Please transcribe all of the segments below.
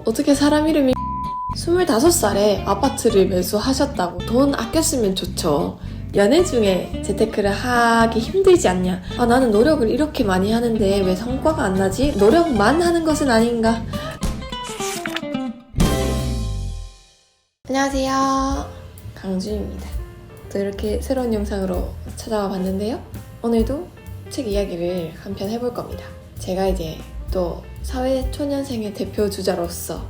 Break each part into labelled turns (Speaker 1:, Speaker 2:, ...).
Speaker 1: 어떻게 사람 이름이 25살에 아파트를 매수하셨다고. 돈 아껴 쓰면 좋죠. 연애 중에 재테크를 하기 힘들지 않냐? 나는 노력을 이렇게 많이 하는데 왜 성과가 안 나지? 노력만 하는 것은 아닌가? 안녕하세요, 강주입니다. 또 이렇게 새로운 영상으로 찾아와 봤는데요, 오늘도 책 이야기를 한 편 해볼 겁니다. 제가 이제 또 사회초년생의 대표 주자로서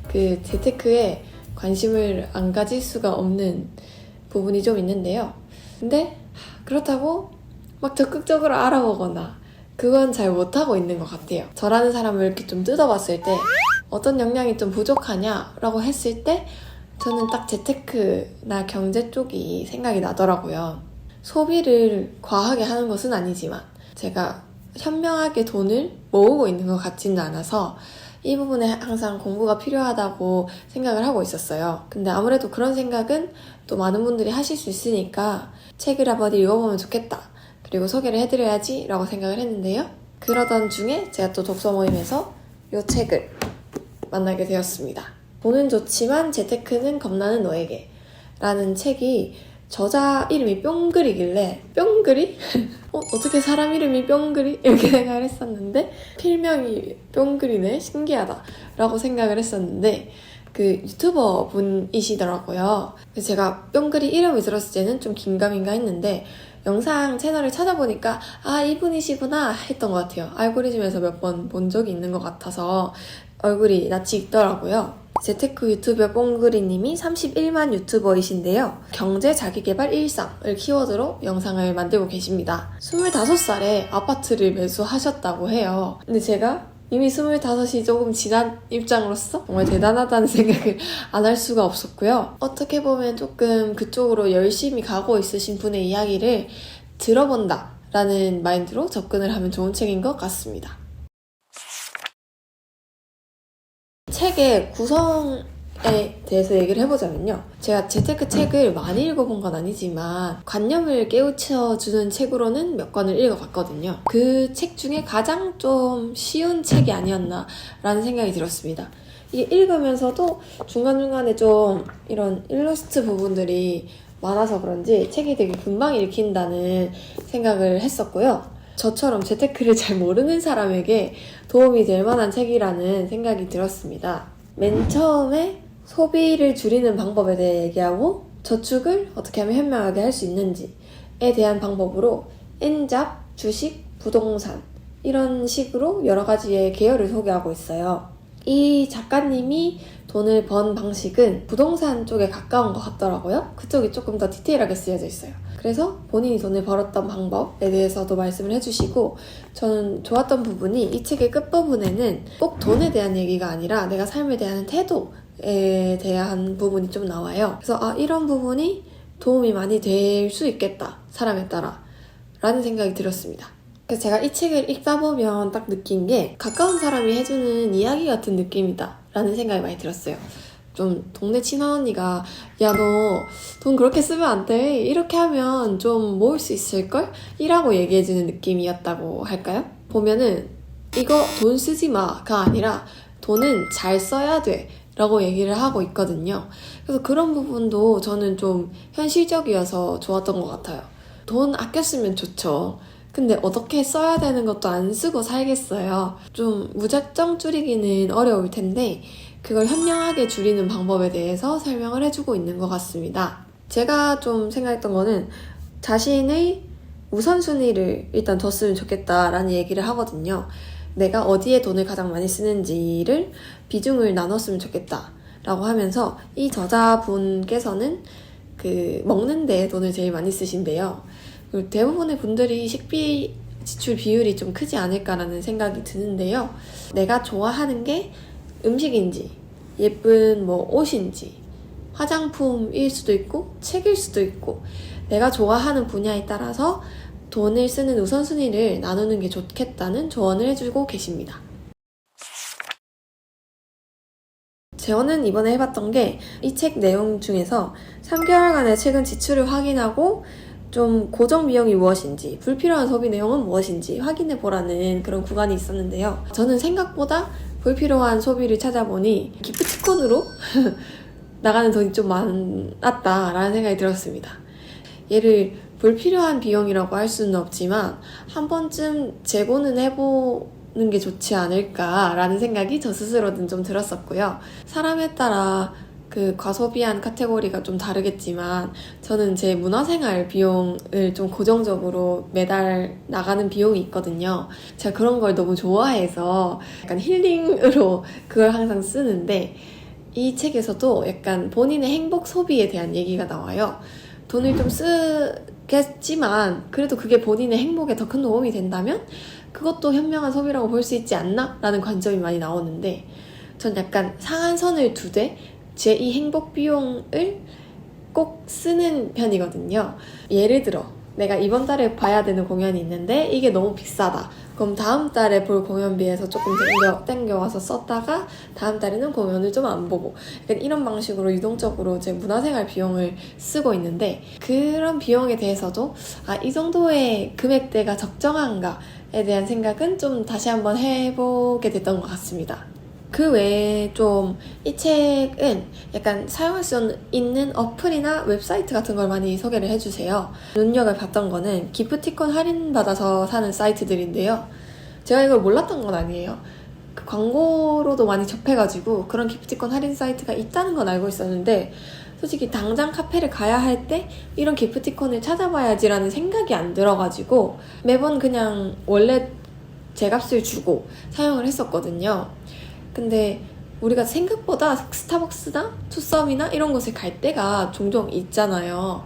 Speaker 1: 그 재테크에 관심을 안 가질 수가 없는 부분이 좀 있는데요. 근데 그렇다고 막 적극적으로 알아보거나 그건 잘 못하고 있는 것 같아요. 저라는 사람을 이렇게 좀 뜯어봤을 때 어떤 역량이 좀 부족하냐라고 했을 때 저는 딱 재테크나 경제 쪽이 생각이 나더라고요. 소비를 과하게 하는 것은 아니지만 제가 현명하게 돈을 모으고 있는 것 같지는 않아서 이 부분에 항상 공부가 필요하다고 생각을 하고 있었어요. 근데 아무래도 그런 생각은 또 많은 분들이 하실 수 있으니까 책을 한번 읽어보면 좋겠다, 그리고 소개를 해드려야지 라고 생각을 했는데요. 그러던 중에 제가 또 독서 모임에서 이 책을 만나게 되었습니다. 돈은 좋지만 재테크는 겁나는 너에게 라는 책이 저자 이름이 뿅글이길래 뿅글이? 어떻게 사람 이름이 뿅글이? 이렇게 생각을 했었는데 필명이 뿅글이네? 신기하다 라고 생각을 했었는데 그 유튜버 분이시더라고요. 그래서 제가 뿅글이 이름을 들었을 때는 좀 긴가민가 했는데 영상 채널을 찾아보니까 이분이시구나 했던 것 같아요. 알고리즘에서 몇 번 본 적이 있는 것 같아서 얼굴이 낯이 익더라고요. 재테크 유튜버 뽕그리님이 31만 유튜버이신데요. 경제 자기개발 일상을 키워드로 영상을 만들고 계십니다. 25살에 아파트를 매수하셨다고 해요. 근데 제가 이미 25이 조금 지난 입장으로서 정말 대단하다는 생각을 안 할 수가 없었고요. 어떻게 보면 조금 그쪽으로 열심히 가고 있으신 분의 이야기를 들어본다 라는 마인드로 접근을 하면 좋은 책인 것 같습니다. 책의 구성에 대해서 얘기를 해보자면요, 제가 재테크 책을 많이 읽어본 건 아니지만 관념을 깨우쳐주는 책으로는 몇 권을 읽어봤거든요. 그 책 중에 가장 좀 쉬운 책이 아니었나 라는 생각이 들었습니다. 이게 읽으면서도 중간중간에 좀 이런 일러스트 부분들이 많아서 그런지 책이 되게 금방 읽힌다는 생각을 했었고요. 저처럼 재테크를 잘 모르는 사람에게 도움이 될 만한 책이라는 생각이 들었습니다. 맨 처음에 소비를 줄이는 방법에 대해 얘기하고 저축을 어떻게 하면 현명하게 할 수 있는지에 대한 방법으로 엔잡, 주식, 부동산 이런 식으로 여러 가지의 계열을 소개하고 있어요. 이 작가님이 돈을 번 방식은 부동산 쪽에 가까운 것 같더라고요. 그쪽이 조금 더 디테일하게 쓰여져 있어요. 그래서 본인이 돈을 벌었던 방법에 대해서도 말씀을 해주시고, 저는 좋았던 부분이 이 책의 끝부분에는 꼭 돈에 대한 얘기가 아니라 내가 삶에 대한 태도에 대한 부분이 좀 나와요. 그래서 이런 부분이 도움이 많이 될 수 있겠다, 사람에 따라 라는 생각이 들었습니다. 그래서 제가 이 책을 읽다 보면 딱 느낀 게 가까운 사람이 해주는 이야기 같은 느낌이다 라는 생각이 많이 들었어요. 좀 동네 친언니가 너 돈 그렇게 쓰면 안 돼, 이렇게 하면 좀 모을 수 있을걸? 이라고 얘기해주는 느낌이었다고 할까요? 보면은 이거 돈 쓰지 마가 아니라 돈은 잘 써야 돼 라고 얘기를 하고 있거든요. 그래서 그런 부분도 저는 좀 현실적이어서 좋았던 것 같아요. 돈 아껴 쓰면 좋죠. 근데 어떻게 써야 되는 것도 안 쓰고 살겠어요. 좀 무작정 줄이기는 어려울 텐데 그걸 현명하게 줄이는 방법에 대해서 설명을 해주고 있는 것 같습니다. 제가 좀 생각했던 거는 자신의 우선순위를 일단 뒀으면 좋겠다라는 얘기를 하거든요. 내가 어디에 돈을 가장 많이 쓰는지를 비중을 나눴으면 좋겠다라고 하면서 이 저자분께서는 먹는 데 돈을 제일 많이 쓰신대요. 그리고 대부분의 분들이 식비 지출 비율이 좀 크지 않을까라는 생각이 드는데요. 내가 좋아하는 게 음식인지 예쁜 옷인지 화장품일 수도 있고 책일 수도 있고 내가 좋아하는 분야에 따라서 돈을 쓰는 우선순위를 나누는 게 좋겠다는 조언을 해주고 계십니다. 저는 이번에 해봤던 게 이 책 내용 중에서 3개월간의 최근 지출을 확인하고 좀 고정 비용이 무엇인지, 불필요한 소비 내용은 무엇인지 확인해 보라는 그런 구간이 있었는데요. 저는 생각보다 불필요한 소비를 찾아보니 기프티콘으로 나가는 돈이 좀 많았다라는 생각이 들었습니다. 얘를 불필요한 비용이라고 할 수는 없지만 한 번쯤 재고는 해보는 게 좋지 않을까라는 생각이 저 스스로는 좀 들었었고요. 사람에 따라 그 과소비한 카테고리가 좀 다르겠지만 저는 제 문화생활 비용을 좀 고정적으로 매달 나가는 비용이 있거든요. 제가 그런 걸 너무 좋아해서 약간 힐링으로 그걸 항상 쓰는데 이 책에서도 약간 본인의 행복 소비에 대한 얘기가 나와요. 돈을 좀 쓰겠지만 그래도 그게 본인의 행복에 더 큰 도움이 된다면 그것도 현명한 소비라고 볼 수 있지 않나? 라는 관점이 많이 나오는데 전 약간 상한선을 두되 제 이 행복 비용을 꼭 쓰는 편이거든요. 예를 들어 내가 이번 달에 봐야 되는 공연이 있는데 이게 너무 비싸다. 그럼 다음 달에 볼 공연비에서 조금 땡겨와서 썼다가 다음 달에는 공연을 좀 안 보고 약간 이런 방식으로 유동적으로 제 문화생활 비용을 쓰고 있는데 그런 비용에 대해서도 이 정도의 금액대가 적정한가에 대한 생각은 좀 다시 한번 해보게 됐던 것 같습니다. 그 외에 좀 이 책은 약간 사용할 수 있는 어플이나 웹사이트 같은 걸 많이 소개를 해주세요. 눈여겨봤던 거는 기프티콘 할인받아서 사는 사이트들인데요. 제가 이걸 몰랐던 건 아니에요. 그 광고로도 많이 접해가지고 그런 기프티콘 할인 사이트가 있다는 건 알고 있었는데 솔직히 당장 카페를 가야 할 때 이런 기프티콘을 찾아봐야지라는 생각이 안 들어가지고 매번 그냥 원래 제값을 주고 사용을 했었거든요. 근데 우리가 생각보다 스타벅스나 투썸이나 이런 곳에 갈 때가 종종 있잖아요.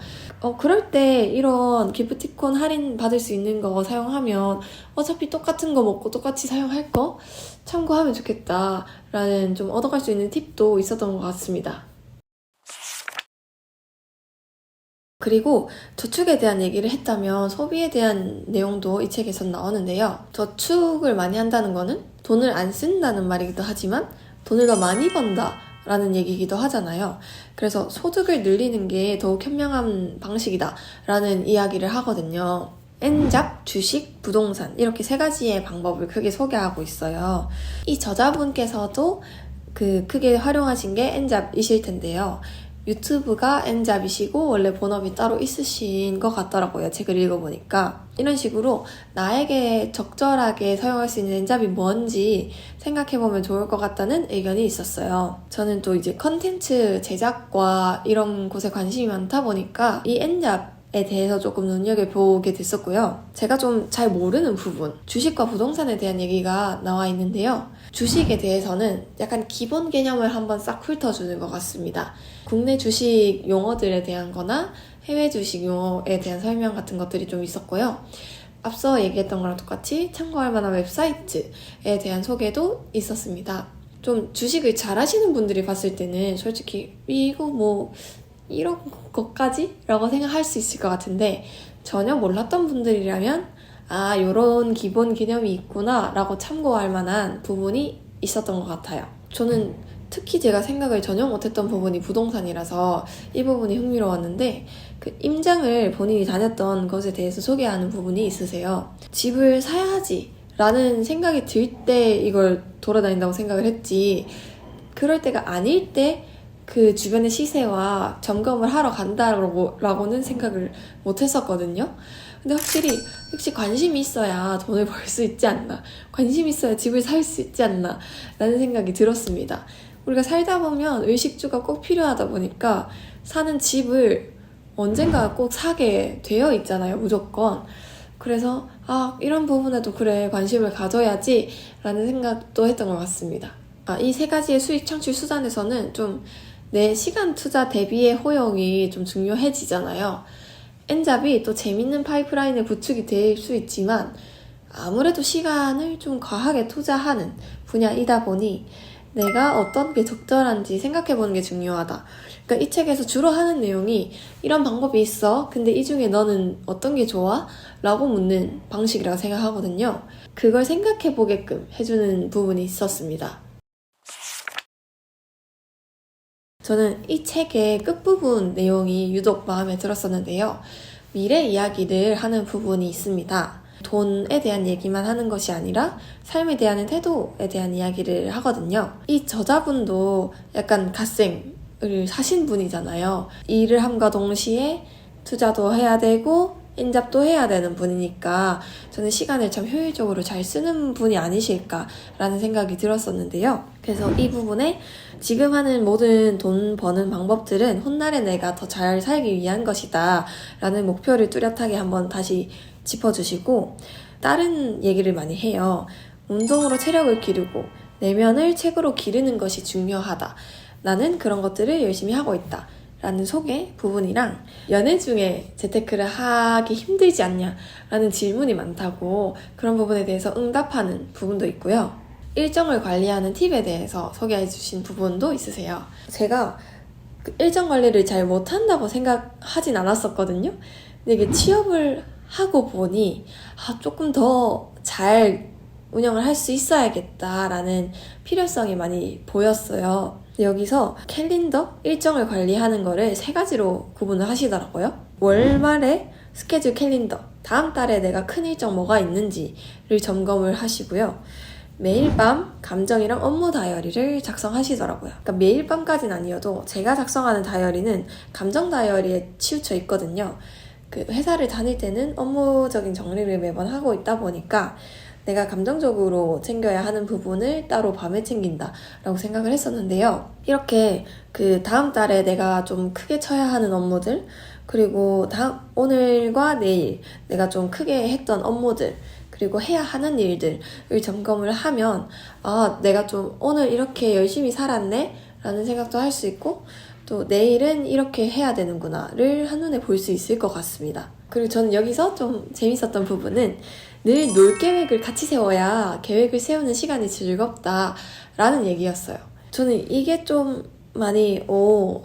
Speaker 1: 그럴 때 이런 기프티콘 할인 받을 수 있는 거 사용하면 어차피 똑같은 거 먹고 똑같이 사용할 거 참고하면 좋겠다라는 좀 얻어갈 수 있는 팁도 있었던 것 같습니다. 그리고 저축에 대한 얘기를 했다면 소비에 대한 내용도 이 책에선 나오는데요. 저축을 많이 한다는 거는 돈을 안 쓴다는 말이기도 하지만 돈을 더 많이 번다 라는 얘기이기도 하잖아요. 그래서 소득을 늘리는 게 더욱 현명한 방식이다 라는 이야기를 하거든요. N잡, 주식, 부동산 이렇게 세 가지의 방법을 크게 소개하고 있어요. 이 저자분께서도 크게 활용하신 게 N잡이실 텐데요. 유튜브가 N잡이시고 원래 본업이 따로 있으신 것 같더라고요. 책을 읽어보니까. 이런 식으로 나에게 적절하게 사용할 수 있는 N잡이 뭔지 생각해보면 좋을 것 같다는 의견이 있었어요. 저는 또 이제 컨텐츠 제작과 이런 곳에 관심이 많다 보니까 이 N잡에 대해서 조금 눈여겨보게 됐었고요. 제가 좀 잘 모르는 부분, 주식과 부동산에 대한 얘기가 나와 있는데요. 주식에 대해서는 약간 기본 개념을 한번 싹 훑어주는 것 같습니다. 국내 주식 용어들에 대한 거나 해외 주식 용어에 대한 설명 같은 것들이 좀 있었고요. 앞서 얘기했던 거랑 똑같이 참고할 만한 웹사이트에 대한 소개도 있었습니다. 좀 주식을 잘 하시는 분들이 봤을 때는 솔직히 이거 뭐 이런 것까지? 라고 생각할 수 있을 것 같은데 전혀 몰랐던 분들이라면 요런 기본 개념이 있구나 라고 참고할 만한 부분이 있었던 것 같아요. 저는 특히 제가 생각을 전혀 못했던 부분이 부동산이라서 이 부분이 흥미로웠는데 그 임장을 본인이 다녔던 것에 대해서 소개하는 부분이 있으세요. 집을 사야지 라는 생각이 들 때 이걸 돌아다닌다고 생각을 했지 그럴 때가 아닐 때 그 주변의 시세와 점검을 하러 간다라고는 생각을 못했었거든요. 근데 확실히 역시 관심이 있어야 돈을 벌 수 있지 않나, 관심이 있어야 집을 살 수 있지 않나 라는 생각이 들었습니다. 우리가 살다 보면 의식주가 꼭 필요하다 보니까 사는 집을 언젠가 꼭 사게 되어 있잖아요, 무조건. 그래서 이런 부분에도 그래 관심을 가져야지 라는 생각도 했던 것 같습니다. 이 세 가지의 수익 창출 수단에서는 좀 내 시간 투자 대비의 호용이 좀 중요해지잖아요. N잡이 또 재밌는 파이프라인의 구축이 될 수 있지만 아무래도 시간을 좀 과하게 투자하는 분야이다 보니 내가 어떤 게 적절한지 생각해보는 게 중요하다. 그러니까 이 책에서 주로 하는 내용이 이런 방법이 있어. 근데 이 중에 너는 어떤 게 좋아? 라고 묻는 방식이라고 생각하거든요. 그걸 생각해보게끔 해주는 부분이 있었습니다. 저는 이 책의 끝부분 내용이 유독 마음에 들었었는데요. 미래 이야기를 하는 부분이 있습니다. 돈에 대한 얘기만 하는 것이 아니라 삶에 대한 태도에 대한 이야기를 하거든요. 이 저자분도 약간 갓생을 사신 분이잖아요. 일을 함과 동시에 투자도 해야 되고 인잡도 해야 되는 분이니까 저는 시간을 참 효율적으로 잘 쓰는 분이 아니실까라는 생각이 들었었는데요. 그래서 이 부분에 지금 하는 모든 돈 버는 방법들은 훗날의 내가 더 잘 살기 위한 것이다 라는 목표를 뚜렷하게 한번 다시 짚어주시고, 다른 얘기를 많이 해요. 운동으로 체력을 기르고 내면을 책으로 기르는 것이 중요하다. 나는 그런 것들을 열심히 하고 있다 라는 소개 부분이랑, 연애 중에 재테크를 하기 힘들지 않냐 라는 질문이 많다고 그런 부분에 대해서 응답하는 부분도 있고요. 일정을 관리하는 팁에 대해서 소개해 주신 부분도 있으세요. 제가 그 일정 관리를 잘 못한다고 생각하진 않았었거든요. 근데 이게 취업을 하고 보니 조금 더 잘 운영을 할 수 있어야겠다라는 필요성이 많이 보였어요. 여기서 캘린더, 일정을 관리하는 거를 3가지로 구분을 하시더라고요. 월말에 스케줄 캘린더, 다음 달에 내가 큰 일정 뭐가 있는지를 점검을 하시고요. 매일 밤 감정이랑 업무 다이어리를 작성하시더라고요. 그러니까 매일 밤까지는 아니어도 제가 작성하는 다이어리는 감정 다이어리에 치우쳐 있거든요. 그 회사를 다닐 때는 업무적인 정리를 매번 하고 있다 보니까 내가 감정적으로 챙겨야 하는 부분을 따로 밤에 챙긴다라고 생각을 했었는데요. 이렇게 그 다음 달에 내가 좀 크게 쳐야 하는 업무들, 그리고 오늘과 내일 내가 좀 크게 했던 업무들, 그리고 해야 하는 일들을 점검을 하면 내가 좀 오늘 이렇게 열심히 살았네 라는 생각도 할 수 있고, 또 내일은 이렇게 해야 되는구나를 한눈에 볼 수 있을 것 같습니다. 그리고 저는 여기서 좀 재밌었던 부분은 늘 놀 계획을 같이 세워야 계획을 세우는 시간이 즐겁다라는 얘기였어요. 저는 이게 좀 많이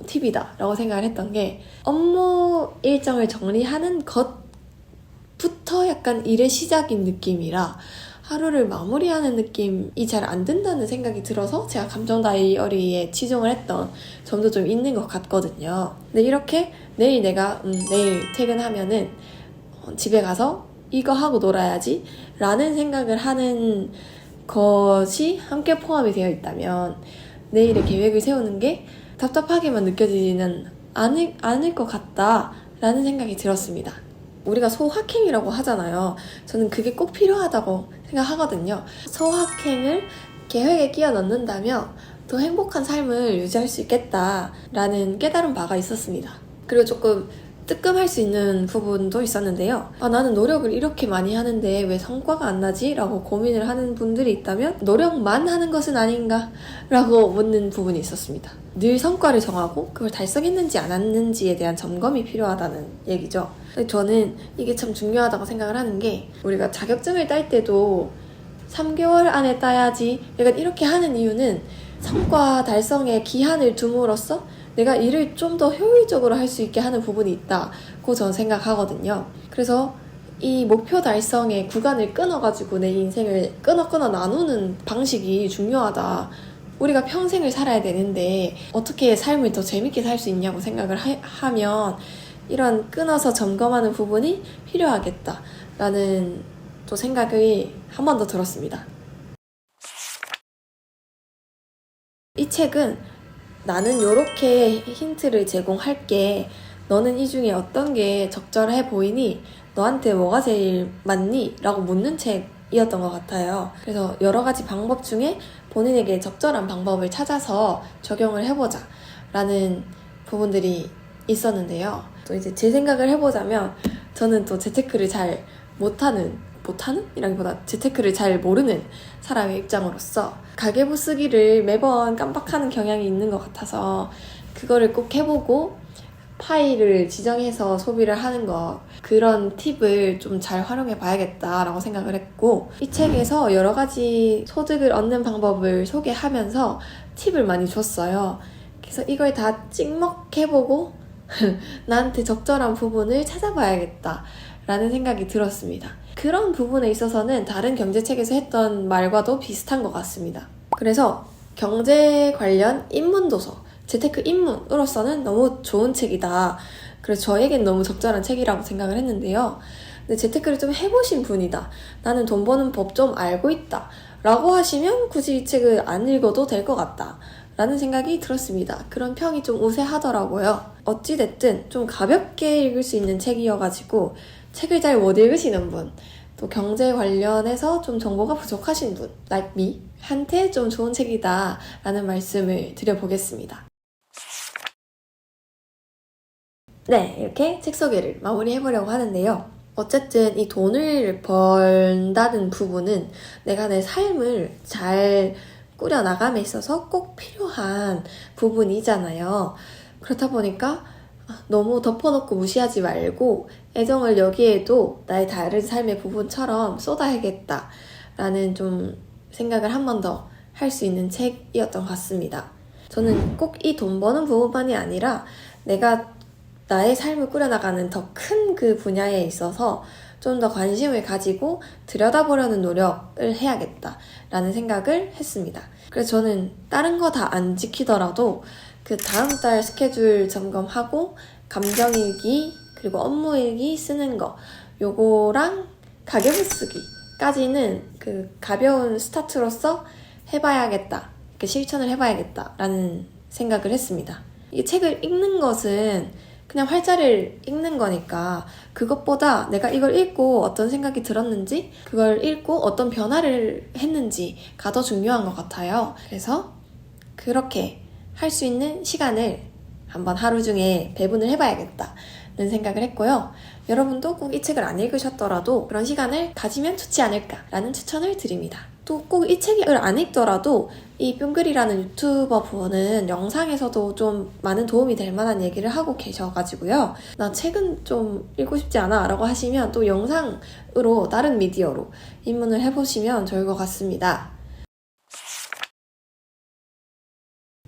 Speaker 1: 팁이다 라고 생각을 했던 게, 업무 일정을 정리하는 것부터 약간 일의 시작인 느낌이라 하루를 마무리하는 느낌이 잘 안 든다는 생각이 들어서 제가 감정 다이어리에 치중을 했던 점도 좀 있는 것 같거든요. 근데 이렇게 내일 내가 내일 퇴근하면은 집에 가서 이거 하고 놀아야지 라는 생각을 하는 것이 함께 포함이 되어 있다면 내일의 계획을 세우는 게 답답하게만 느껴지지는 않을 것 같다라는 생각이 들었습니다. 우리가 소확행이라고 하잖아요. 저는 그게 꼭 필요하다고 생각하거든요. 소확행을 계획에 끼워 넣는다면 더 행복한 삶을 유지할 수 있겠다라는 깨달은 바가 있었습니다. 그리고 조금 뜨끔할 수 있는 부분도 있었는데요. 나는 노력을 이렇게 많이 하는데 왜 성과가 안 나지? 라고 고민을 하는 분들이 있다면 노력만 하는 것은 아닌가? 라고 묻는 부분이 있었습니다. 늘 성과를 정하고 그걸 달성했는지 안 했는지에 대한 점검이 필요하다는 얘기죠. 저는 이게 참 중요하다고 생각을 하는 게, 우리가 자격증을 딸 때도 3개월 안에 따야지 약간 이렇게 하는 이유는 성과 달성에 기한을 둠으로써 내가 일을 좀 더 효율적으로 할 수 있게 하는 부분이 있다고 저는 생각하거든요. 그래서 이 목표 달성의 구간을 끊어가지고 내 인생을 끊어 나누는 방식이 중요하다. 우리가 평생을 살아야 되는데 어떻게 삶을 더 재밌게 살 수 있냐고 생각을 하면 이런 끊어서 점검하는 부분이 필요하겠다라는 또 생각이 한 번 더 들었습니다. 이 책은 나는 이렇게 힌트를 제공할게. 너는 이 중에 어떤 게 적절해 보이니? 너한테 뭐가 제일 맞니? 라고 묻는 책이었던 것 같아요. 그래서 여러 가지 방법 중에 본인에게 적절한 방법을 찾아서 적용을 해보자 라는 부분들이 있었는데요. 또 이제 제 생각을 해보자면, 저는 또 재테크를 잘 못하는? 이라기보다 재테크를 잘 모르는 사람의 입장으로서 가계부 쓰기를 매번 깜빡하는 경향이 있는 것 같아서 그거를 꼭 해보고 파일을 지정해서 소비를 하는 것, 그런 팁을 좀 잘 활용해 봐야겠다라고 생각을 했고, 이 책에서 여러 가지 소득을 얻는 방법을 소개하면서 팁을 많이 줬어요. 그래서 이걸 다 찍먹해보고 나한테 적절한 부분을 찾아봐야겠다 라는 생각이 들었습니다. 그런 부분에 있어서는 다른 경제책에서 했던 말과도 비슷한 것 같습니다. 그래서 경제 관련 입문도서, 재테크 입문으로서는 너무 좋은 책이다. 그래서 저에겐 너무 적절한 책이라고 생각을 했는데요. 근데 재테크를 좀 해보신 분이다. 나는 돈 버는 법 좀 알고 있다. 라고 하시면 굳이 이 책을 안 읽어도 될 것 같다. 라는 생각이 들었습니다. 그런 평이 좀 우세하더라고요. 어찌됐든 좀 가볍게 읽을 수 있는 책이어가지고 책을 잘 못 읽으시는 분, 또 경제 관련해서 좀 정보가 부족하신 분, like me, 한테 좀 좋은 책이다 라는 말씀을 드려보겠습니다. 네, 이렇게 책 소개를 마무리해보려고 하는데요. 어쨌든 이 돈을 번다는 부분은 내가 내 삶을 잘 꾸려나감에 있어서 꼭 필요한 부분이잖아요. 그렇다 보니까 너무 덮어놓고 무시하지 말고 애정을 여기에도 나의 다른 삶의 부분처럼 쏟아야겠다 라는 좀 생각을 한 번 더 할 수 있는 책이었던 것 같습니다. 저는 꼭 이 돈 버는 부분만이 아니라 내가 나의 삶을 꾸려나가는 더 큰 그 분야에 있어서 좀 더 관심을 가지고 들여다보려는 노력을 해야겠다라는 생각을 했습니다. 그래서 저는 다른 거 다 안 지키더라도 그 다음 달 스케줄 점검하고 감정일기 그리고 업무일기 쓰는 거 요거랑 가계부 쓰기까지는 그 가벼운 스타트로서 해봐야겠다, 실천을 해봐야겠다라는 생각을 했습니다. 이 책을 읽는 것은 그냥 활자를 읽는 거니까 그것보다 내가 이걸 읽고 어떤 생각이 들었는지, 그걸 읽고 어떤 변화를 했는지가 더 중요한 것 같아요. 그래서 그렇게 할 수 있는 시간을 한번 하루 중에 배분을 해봐야겠다는 생각을 했고요. 여러분도 꼭 이 책을 안 읽으셨더라도 그런 시간을 가지면 좋지 않을까라는 추천을 드립니다. 또 꼭 이 책을 안 읽더라도 이 뿅글이라는 유튜버 분은 영상에서도 좀 많은 도움이 될 만한 얘기를 하고 계셔가지고요. 나 책은 좀 읽고 싶지 않아 라고 하시면 또 영상으로 다른 미디어로 입문을 해보시면 좋을 것 같습니다.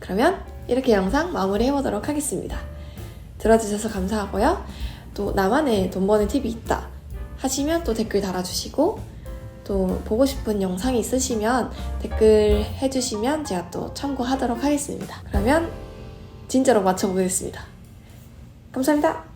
Speaker 1: 그러면 이렇게 영상 마무리해보도록 하겠습니다. 들어주셔서 감사하고요. 또 나만의 돈 버는 팁이 있다 하시면 또 댓글 달아주시고, 또 보고 싶은 영상이 있으시면 댓글 해주시면 제가 또 참고하도록 하겠습니다. 그러면 진짜로 맞춰보겠습니다. 감사합니다.